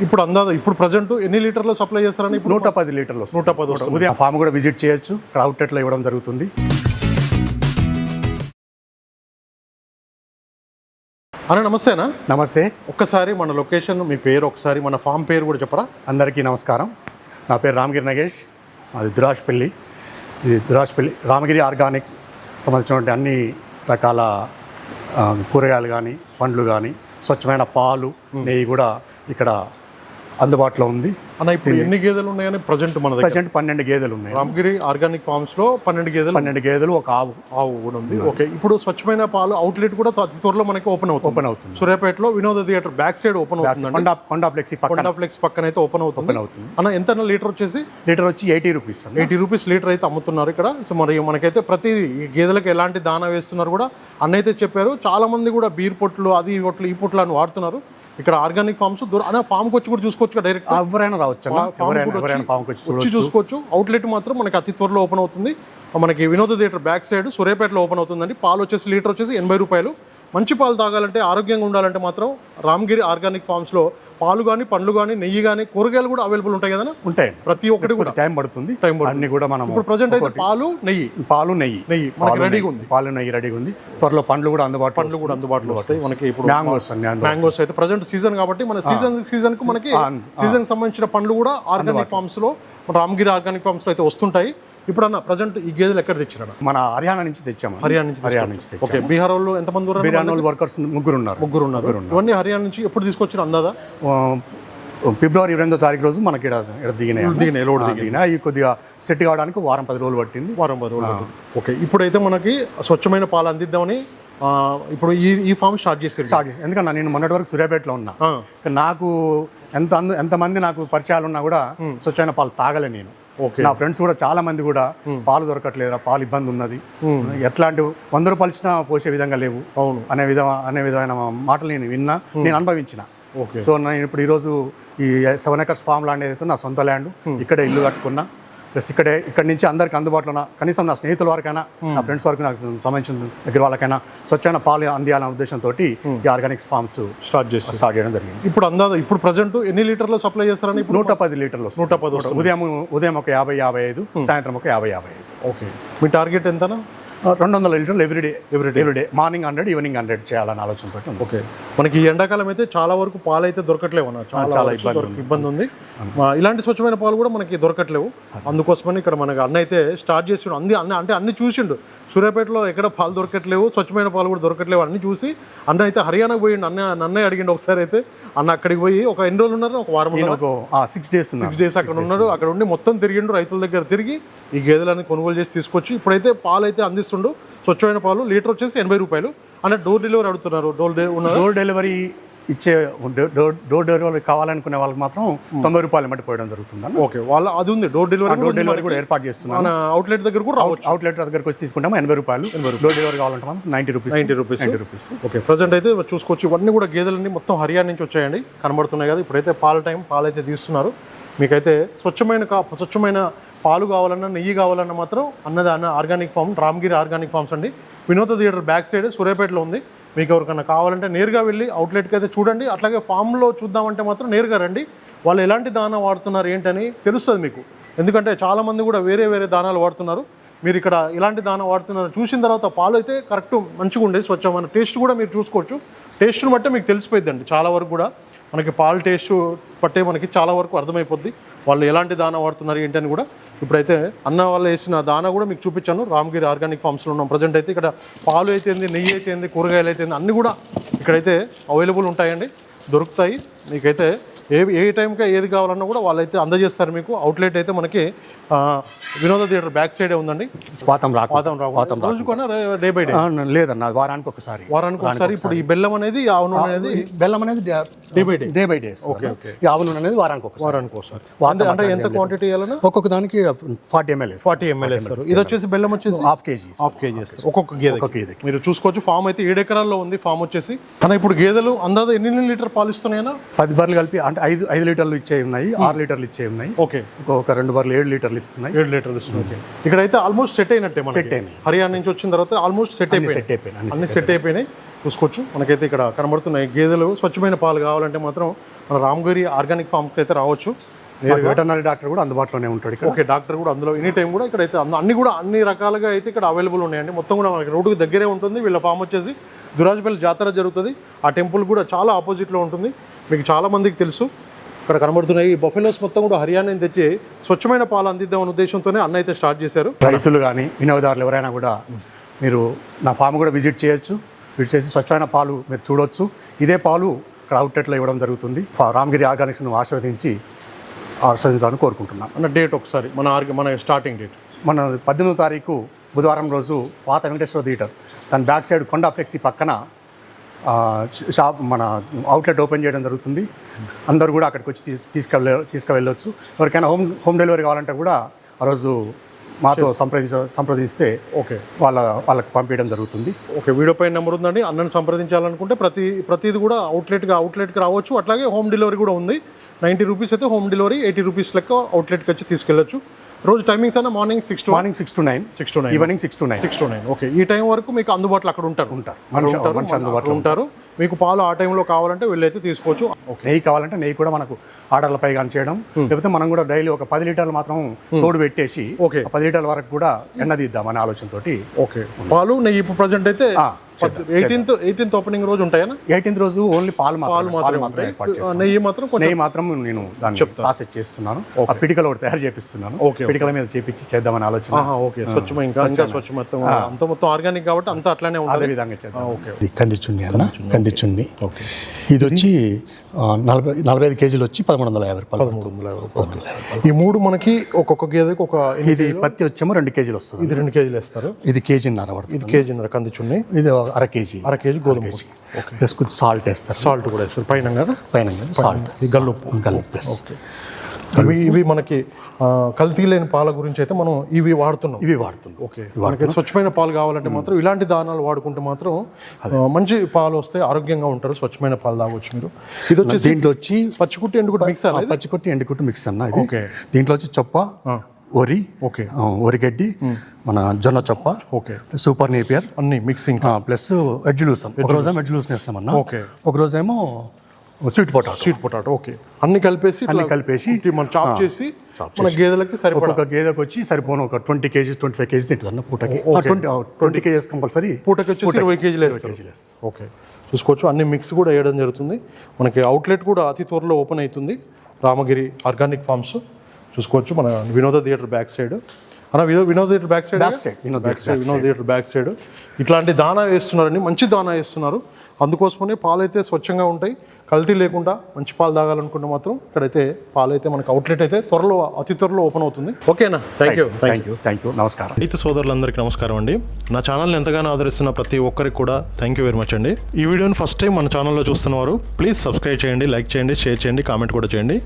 ఇప్పుడు అందాజ ఇప్పుడు ప్రజెంట్ ఎన్ని లీటర్లు సప్లై చేస్తారని? 110 లీటర్లు. 110. ఉదయం ఫామ్ కూడా విజిట్ చేయొచ్చు, ఇక్కడ అవుట్లెట్లో ఇవ్వడం జరుగుతుంది. అన్న నమస్తేనా? నమస్తే. ఒక్కసారి మన లొకేషన్, మీ పేరు ఒకసారి, మన ఫామ్ పేరు కూడా చెప్పరా? అందరికీ నమస్కారం. నా పేరు రామగిరి నగేష్, అది దురాష్పల్లి. ఇది దురాష్పల్లి రామగిరి ఆర్గానిక్ సంబంధించినటువంటి అన్ని రకాల కూరగాయలు కానీ పండ్లు కానీ స్వచ్ఛమైన పాలు నెయ్యి కూడా ఇక్కడ అందుబాటులో ఉంది. అన్న ఇప్పుడు ఎన్ని గేదెలు ఉన్నాయని ప్రజెంట్ మన దగ్గర? ప్రజెంట్ 12 గేదెలు ఉన్నాయి. రామగిరి ఆర్గానిక్ ఫార్మ్స్ లో 12 గేదెలు, ఒక ఆవు కూడా ఉంది. ఓకే, ఇప్పుడు స్వచ్ఛమైన పాలు అవుట్లెట్ కూడా అతి త్వరలో మనకి ఓపెన్ అవుతుంది. సూర్యాపేటలో వినోద థియేటర్ బ్యాక్ సైడ్ ఓపెన్ అవుతుంది. కొండాప్లెక్స్ పక్కన అయితే ఓపెన్ అవుతుంది. అన్న ఎంత లీటర్ వచ్చేసి? లీటర్ వచ్చి 80 రూపీస్. 80 రూపీస్ లీటర్ అయితే అమ్ముతున్నారు ఇక్కడ. సో మరి మనకైతే ప్రతి గేదెలకు ఎలాంటి దానా వేస్తున్నారు కూడా అన్న అయితే చెప్పారు. చాలా మంది కూడా బీర్ పొట్లు, అది పొట్లు, ఈ పొట్లు అని వాడుతున్నారు. ఇక్కడ ఆర్గానిక్ ఫార్మ్స్ అన్న ఫామ్కి వచ్చి కూడా చూసుకోవచ్చు డైరెక్ట్. ఎవరైనా రావచ్చు, చూసుకోవచ్చు. అవుట్లెట్ మాత్రం మనకి అతి త్వరలో ఓపెన్ అవుతుంది. మనకి వినోద థియేటర్ బ్యాక్ సైడ్ సూర్యాపేటలో ఓపెన్ అవుతుందండి. పాలు వచ్చేసి లీటర్ వచ్చేసి 80 రూపాయలు. మంచి పాలు తాగాలంటే, ఆరోగ్యంగా ఉండాలంటే మాత్రం రామగిరి ఆర్గానిక్ ఫార్మ్స్లో పాలు కానీ పండ్లు కానీ నెయ్యి కానీ కూరగాయలు కూడా అవైలబుల్ ఉంటాయి కదా? ఉంటాయి. ప్రతి ఒక్కటి కూడా టైం పడుతుంది. అన్ని కూడా మనం ఇప్పుడు ప్రజెంట్ అయితే పాలు నెయ్యి మనకి రెడీగా ఉంది. పాలు నెయ్యి రెడీగా ఉంది. త్వరలో పండ్లు కూడా అందుబాటులో వస్తాయి. మనకి ఇప్పుడు మ్యాంగోస్ అయితే ప్రజెంట్ సీజన్ కాబట్టి మన సీజన్ కు మనకి సీజన్ సంబంధించిన పండ్లు కూడా ఆర్గానిక్ ఫార్మ్స్ లో, రామగిరి ఆర్గానిక్ ఫార్మ్స్ లో అయితే వస్తుంటాయి. ఇప్పుడు అన్న ప్రజెంట్ ఈ గేదెలు ఎక్కడ తెచ్చారు? మన హర్యానా నుంచి తెచ్చాము. హర్యానా నుంచి. ఓకే, బీహార్ వాళ్ళు ఎంతమంది ఉన్నారు? బీహార్ వాళ్ళు వర్కర్స్ ముగ్గురు ఉన్నారు. ఇవన్నీ హర్యానా నుంచి ఎప్పుడు తీసుకొచ్చారు అందాదా? ఫిబ్రవరి 28వ తారీఖు రోజు మనకి దిగినాయి. కొద్దిగా సెట్ కావడానికి వారం 10 రోజులు పట్టింది. ఓకే, ఇప్పుడైతే మనకి స్వచ్ఛమైన పాలు అందిద్దామని ఇప్పుడు ఈ ఫామ్ స్టార్ట్ చేసి ఎందుకన్నా నేను మొన్నటి వరకు సూర్యాపేటలో ఉన్నా. నాకు ఎంతమంది నాకు పరిచయాలు ఉన్నా కూడా స్వచ్ఛమైన పాలు తాగలే నేను. నా ఫ్రెండ్స్ కూడా చాలా మంది కూడా పాలు దొరకట్లేదు, పాలు ఇబ్బంది ఉన్నది, ఎట్లాంటి 100 రూపాయలు ఇచ్చినా పోసే విధంగా లేవు అనే విధమైన మాటలు నేను విన్నా, నేను అనుభవించిన. సో నేను ఇప్పుడు ఈరోజు ఈ 7 acres ఫామ్ ల్యాండ్ ఏదైతే నా సొంత ల్యాండ్, ఇక్కడే ఇల్లు కట్టుకున్నా. ప్లస్ ఇక్కడ నుంచి అందరికి అందుబాటులో, కనీసం నా స్నేహితుల వరకైనా, నా ఫ్రెండ్స్ వరకు, నాకు సంబంధించిన దగ్గర వాళ్ళకైనా స్వచ్ఛమైన పాలు అందియాలనే ఉద్దేశంతో ఈ ఆర్గానిక్స్ ఫార్మ్స్ స్టార్ట్ చేయడం జరిగింది. ఇప్పుడు ఇప్పుడు ప్రజెంట్ ఎన్ని లీటర్లు సప్లై చేస్తారని? 110 లీటర్లు. 110. ఉదయం ఒక 50-55, సాయంత్రం ఒక 50-55. ఓకే, మీ టార్గెట్ ఎంతనా? 200 లీటర్లు ఎవ్రీడే. మార్నింగ్ 100, ఈవినింగ్ 100 చేయాలని ఆలోచనతో. ఓకే, మనకి ఈ ఎండాకాలం అయితే చాలా వరకు పాలు అయితే దొరకట్లేవు అన్న, చాలా ఇబ్బంది ఉంది. ఇలాంటి స్వచ్ఛమైన పాలు కూడా మనకి దొరకట్లేవు. అందుకోసమని ఇక్కడ మనకి అన్న అయితే స్టార్ట్ చేసిండు. అన్ని చూసిండు. సూర్యాపేటలో ఎక్కడ పాలు దొరకట్లేవు, స్వచ్ఛమైన పాలు కూడా దొరకట్లేవు అన్ని చూసి అన్న అయితే హర్యానాకు పోయిండు. అన్నయ్య అడిగిండు ఒకసారి అయితే. అన్న అక్కడికి పోయి ఒక ఎన్ని రోజులు ఉన్నారు? ఒక వారం, 6 days అక్కడ ఉన్నారు. అక్కడ ఉండి మొత్తం తిరిగిండు, రైతుల దగ్గర తిరిగి ఈ గేదెలని కొనుగోలు చేసి తీసుకొచ్చి ఇప్పుడైతే పాలు అయితే అందిస్తుండు. స్వచ్ఛమైన పాలు లీటర్ వచ్చేసి 80 రూపాయలు. అంటే డోర్ డెలివరీ అడుగుతున్నారు. డోర్ డెలివరీ డోర్ డెలివరీ కావాలనుకునే వాళ్ళకి మాత్రం 90 రూపాయలు మట్టి పోయడం జరుగుతుంది. ఓకే, వాళ్ళ అది ఉంది. డోర్ డెలివరీ కూడా ఏర్పాటు చేస్తున్నాం. అవుట్లెట్ దగ్గర కూడా అవుట్లెట్ దగ్గరకు వచ్చి తీసుకుంటాము. 80 రూపాయలు. డోర్ డెలివరీ కావాలంటే మాత్రం 90 రూపీస్. ఓకే, ప్రజెంట్ అయితే చూసుకోవచ్చు. ఇవన్నీ కూడా గేదెలన్నీ మొత్తం హర్యానా నుంచి వచ్చాయండి, కనబడుతున్నాయి కదా. ఇప్పుడైతే పాలు అయితే తీస్తున్నారు. మీకైతే స్వచ్ఛమైన పాలు కావాలన్నా, నెయ్యి కావాలన్నా మాత్రం అన్న organic farm, Ramagiri organic farms అండి. వినోద థియేటర్ బ్యాక్ సైడ్ సూర్యాపేటలో ఉంది. మీకు ఎవరికన్నా కావాలంటే నేరుగా వెళ్ళి అవుట్లెట్కి అయితే చూడండి. అట్లాగే ఫామ్లో చూద్దామంటే మాత్రం నేరుగా రండి. వాళ్ళు ఎలాంటి దానా వాడుతున్నారు ఏంటని తెలుస్తుంది మీకు. ఎందుకంటే చాలామంది కూడా వేరే దానాలు వాడుతున్నారు. మీరు ఇక్కడ ఇలాంటి దానా వాడుతున్నారు చూసిన తర్వాత పాలు అయితే కరెక్ట్ మంచిగా ఉండే స్వచ్ఛమైన టేస్ట్ కూడా మీరు చూసుకోవచ్చు. టేస్ట్ని బట్టే మీకు తెలిసిపోయిందండి. చాలా వరకు కూడా మనకి పాలు టేస్ట్ పట్టే మనకి చాలా వరకు అర్థమైపోద్ది వాళ్ళు ఎలాంటి దానా వాడుతున్నారు ఏంటని కూడా. ఇప్పుడైతే అన్న వాళ్ళు వేసిన దానా కూడా మీకు చూపించాను. రామగిరి ఆర్గానిక్ ఫార్మ్స్లో ఉన్నాం ప్రజెంట్ అయితే. ఇక్కడ పాలు అయితే ఏంది, నెయ్యి అయితే ఏంది, కూరగాయలు అయితే ఏంది, అన్నీ కూడా ఇక్కడైతే అవైలబుల్ ఉంటాయండి, దొరుకుతాయి. మీకైతే ఏ టైంకి ఏది కావాలన్నా కూడా వాళ్ళైతే అందజేస్తారు మీకు. అవుట్లెట్ అయితే మనకి వినోద థియేటర్ బ్యాక్ సైడే ఉందండి. రోజుకొన్నా డే బై డే లేదన్న, వారానికి ఒకసారి. ఇప్పుడు ఈ బెల్లం అనేది డే బై డే. ఆవు నూనె అనేది వారానికి ఒకసారి. అంటే ఎంత క్వాంటిటీ ఇవ్వాలన్నా? ఒక్కొక్క దానికి 40 ml ఇస్తారు. ఇది వచ్చేసి బెల్లం వచ్చేసి హాఫ్ కేజీ ఒక్కొక్క గేదె. మీరు చూసుకోవచ్చు. ఫామ్ అయితే 7 ఎకరాల్లో ఉంది ఫామ్ వచ్చేసి. కానీ ఇప్పుడు గేదెలు అందాజ ఎన్ని లీటర్ పాలు ఇస్తున్నాయన్నా? 10 బర్రెలు కలిపి అంటే 5 లీటర్లు ఇచ్చే ఉన్నాయి, 6 లీటర్లు ఇచ్చే ఉన్నాయి. ఓకే, ఒక 2 బర్రెలు 7 లీటర్లు ఇస్తున్నాయి. 7 లీటర్లు ఇస్తున్నాయి. ఇక్కడైతే ఆల్మోస్ట్ సెట్ అయినట్టే. హర్యానా నుంచి వచ్చిన తర్వాత ఆల్మోస్ట్ సెట్ అయిపోయినాయి. చూసుకోవచ్చు. మనకైతే ఇక్కడ కనబడుతున్నాయి గేదెలు. స్వచ్ఛమైన పాలు కావాలంటే మాత్రం మన రామగిరి ఆర్గానిక్ ఫామ్స్కి అయితే రావచ్చు. వెటర్నరీ డాక్టర్ కూడా అందుబాటులోనే ఉంటాడు ఇక్కడ. ఓకే, డాక్టర్ కూడా అందులో ఎనీ టైం కూడా ఇక్కడైతే అన్ని రకాలుగా అయితే ఇక్కడ అవైలబుల్ ఉన్నాయండి. మొత్తం కూడా మనకి రోడ్డుకి దగ్గరే ఉంటుంది. వీళ్ళ ఫామ్ వచ్చేసి దురాజ్పల్లి జాతర జరుగుతుంది. ఆ టెంపుల్ కూడా చాలా ఆపోజిట్లో ఉంటుంది. మీకు చాలా మందికి తెలుసు. ఇక్కడ కనబడుతున్నాయి ఈ బఫెలోస్ మొత్తం కూడా హర్యానా తెచ్చి స్వచ్ఛమైన పాలు అందిద్దామనే ఉద్దేశంతోనే అన్న అయితే స్టార్ట్ చేశారు. రైతులు కానీ వినియోగదారులు ఎవరైనా కూడా మీరు నా ఫామ్ కూడా విజిట్ చేయొచ్చు. విజిట్ చేసి స్వచ్ఛమైన పాలు మీరు చూడొచ్చు. ఇదే పాలు ఇక్కడ అవుట్లెట్లో ఇవ్వడం జరుగుతుంది. రామగిరి ఆర్గానిక్స్ను ఆశీర్వదించాలని కోరుకుంటున్నాను. అన్న డేట్ ఒకసారి మన స్టార్టింగ్ డేట్ మన 18వ తారీఖు బుధవారం రోజు పాత వెంకటేశ్వర థియేటర్ దాని బ్యాక్ సైడ్ కొండా ఫ్లెక్సీ పక్కన షాప్ మన అవుట్లెట్ ఓపెన్ చేయడం జరుగుతుంది. అందరూ కూడా అక్కడికి వచ్చి తీసుకువెళ్ళొచ్చు. ఎవరికైనా హోమ్ డెలివరీ కావాలంటే కూడా ఆ రోజు మాతో సంప్రదిస్తే ఓకే వాళ్ళకి పంపించడం జరుగుతుంది. ఓకే, వీడియో పైన నెంబర్ ఉందండి. అన్నని సంప్రదించాలనుకుంటే ప్రతిది కూడా అవుట్లెట్కి రావచ్చు. అట్లాగే హోమ్ డెలివరీ కూడా ఉంది. 90 రూపీస్ అయితే హోమ్ డెలివరీ, 80 రూపీస్ లెక్క అవుట్లెట్కి వచ్చి తీసుకెళ్ళచ్చు. రోజు టైమింగ్స్ అన్న morning 6 to 9, evening 6 to 9. Okay, ఈ టైం వరకు మీకు అందుబాటులో అక్కడ ఉంటారు. మీకు పాలు ఆ టైంలో కావాలంటే వెళ్ళైతే తీసుకోవచ్చు. నెయ్యి కావాలంటే నెయ్యి కూడా మనకు ఆర్డర్ల పైగా చేయడం, లేకపోతే మనం కూడా డైలీ ఒక 10 లీటర్లు మాత్రం తోడు పెట్టేసి 10 లీటర్ల వరకు కూడా ఎండదీద్దామనే ఆలోచనతోటి. ఓకే, పాలు నెయ్యి ఇప్పుడు ప్రజెంట్ అయితే 18th ఓపెనింగ్ రోజు ఉంటాయన్నా. 18th రోజు ఓన్లీ పాలు మాత్రం ఏర్పాటు చేస్తాను. నెయ్యి మాత్రం నేను దాన్ని ప్రాసెస్ చేస్తున్నాను. ఆ పిడికలు ఒకటి తయారు చేపిస్తున్నాను. పిడికల మీద చేపించి చేద్దామని ఆలోచన. ఓకే, స్వచ్ఛమైన అంత మొత్తం ఆర్గానిక్ కాబట్టి అంతా అట్లానే అదే విధంగా చేద్దాం. కందిచున్ని అన్న, కందిచున్ని ఇది వచ్చి 45 కేజీలు వచ్చి 1150 రూపాయలు. ఈ మూడు మనకి ఒక్కొక్క గేదెకి ఒక ఇది పత్తి వచ్చేమో 2 కేజీలు వస్తుంది. ఇది 2 కేజీలు వేస్తారు. ఇది కేజీన్నర పడుతుంది. ఇది కేజీన్నర కందిచున్ని. ఇది అర కేజీ గోధుమ. ప్లస్ కొద్ది సాల్ట్ వేస్తారు. సాల్ట్ కూడా వేస్తారు పైన సాల్ట్, గల్లుప్పు. ప్లస్ ఓకే, ఇవి మనకి కల్తీ లేని పాల గురించి అయితే మనం ఇవి వాడుతున్నాం. ఓకే, మనకి స్వచ్ఛమైన పాలు కావాలంటే మాత్రం ఇలాంటి దానాలు వాడుకుంటే మాత్రం మంచి పాలు వస్తాయి, ఆరోగ్యంగా ఉంటారు. స్వచ్ఛమైన పాలు తాగొచ్చు మీరు. ఇది వచ్చి దీంట్లో వచ్చి పచ్చికుట్టి ఎండుకుట్టి మిక్స్ అన్న. పచ్చికుట్టి ఎండుకుట్టి మిక్స్ అన్న ఇది. దీంట్లో వచ్చి చొప్ప, వరి, వరిగడ్డి, మన జొన్న చొప్ప, సూపర్ నేపియర్ అన్ని మిక్సింగ్, ప్లస్ వెజ్ లూస్. ఒక రోజు వెజ్ లూస్ వేస్తామన్నా. ఒక రోజేమో స్వీట్ పొటాటో. ఓకే, అన్ని కలిపేసి మనం చాప్ చేసి మన గేదెలకి సరిపడా. ఒక గేదెకి వచ్చి సరిపోను ఒక 20 కేజీస్ 25 కేజీస్ తింటుంది అన్న పూటకి. 20 కేజీస్ కంపల్సరీ. పూటకి వచ్చి 20 కేజీలు వేస్తారు. ఓకే, చూసుకోవచ్చు. అన్ని మిక్స్ కూడా వేయడం జరుగుతుంది. మనకి అవుట్లెట్ కూడా అతి త్వరలో ఓపెన్ అవుతుంది. రామగిరి ఆర్గానిక్ ఫార్మ్స్ చూసుకోవచ్చు. మన వినోద థియేటర్ బ్యాక్ సైడ్ వినోద థియేటర్ బ్యాక్ సైడ్ ఇట్లాంటి దానా వేస్తున్నారని, మంచి దానా వేస్తున్నారు. అందుకోసమనే పాలు అయితే స్వచ్ఛంగా ఉంటాయి, కల్తీ లేకుండా మంచి పాలు తాగాలనుకుంటే మాత్రం ఇక్కడైతే పాలు అయితే మనకు అవుట్లెట్ అయితే అతి త్వరలో ఓపెన్ అవుతుంది. ఓకేనా? Thank you. నమస్కారం. రైతు సోదరులందరికీ నమస్కారం అండి. నా ఛానల్ని ఎంతగానో ఆదరిస్తున్న ప్రతి ఒక్కరికి కూడా థ్యాంక్ యూ వెరీ మచ్ అండి. ఈ వీడియోని ఫస్ట్ టైం మన ఛానల్లో చూస్తున్నవారు ప్లీజ్ సబ్స్క్రైబ్ చేయండి, లైక్ చేయండి, షేర్ చేయండి, కామెంట్ కూడా చేయండి.